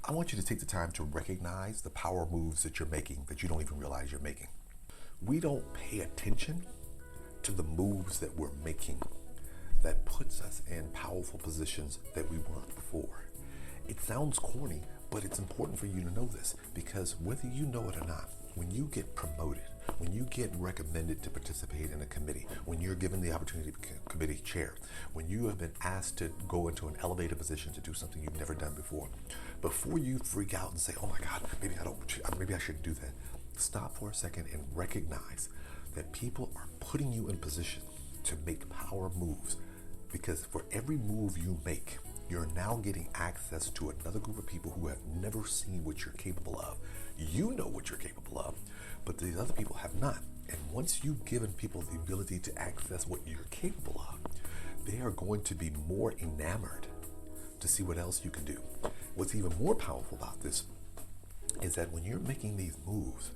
I want you to take the time to recognize the power moves that you're making that you don't even realize you're making. We don't pay attention to the moves that we're making that puts us in powerful positions that we weren't before. It sounds corny, but it's important for you to know this, because whether you know it or not, when you get promoted, when you get recommended to participate in a committee, when you're given the opportunity to become committee chair, when you have been asked to go into an elevated position to do something you've never done before you freak out and say, oh my God, maybe I shouldn't do that. Stop for a second and recognize that people are putting you in position to make power moves, because for every move you make, you're now getting access to another group of people who have never seen what you're capable of. You know what you're capable of, but these other people have not. And once you've given people the ability to access what you're capable of, they are going to be more enamored to see what else you can do. What's even more powerful about this is that when you're making these moves,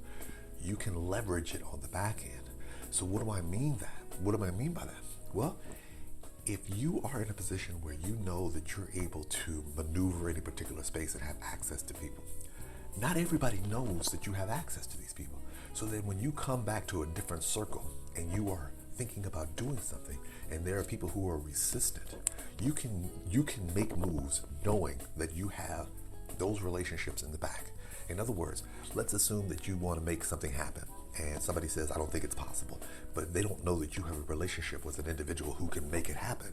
you can leverage it on the back end. So what do I mean by that? Well, if you are in a position where you know that you're able to maneuver any particular space and have access to people, not everybody knows that you have access to these people. So then when you come back to a different circle and you are thinking about doing something and there are people who are resistant, you can make moves knowing that you have those relationships in the back. In other words, let's assume that you want to make something happen and somebody says, I don't think it's possible, but they don't know that you have a relationship with an individual who can make it happen.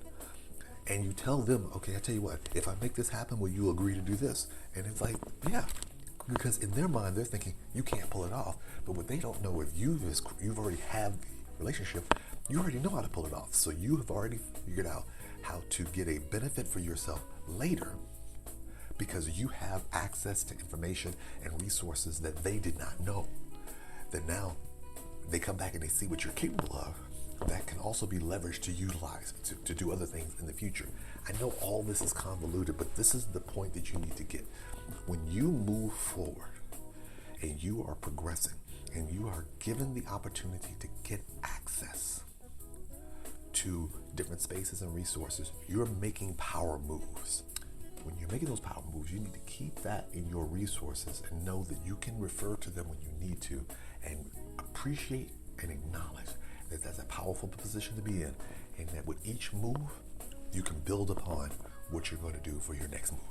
And you tell them, okay, I tell you what, if I make this happen, will you agree to do this? And it's like, yeah, because in their mind, they're thinking you can't pull it off. But what they don't know is you've already had the relationship, you already know how to pull it off. So you have already figured out how to get a benefit for yourself later, because you have access to information and resources that they did not know. That now they come back and they see what you're capable of, that can also be leveraged to utilize to do other things in the future. I know all this is convoluted, but this is the point that you need to get. When you move forward and you are progressing and you are given the opportunity to get access to different spaces and resources, you're making power moves. When you're making those power moves, you need to keep that in your resources and know that you can refer to them when you need to, and appreciate and acknowledge that that's a powerful position to be in, and that with each move, you can build upon what you're going to do for your next move.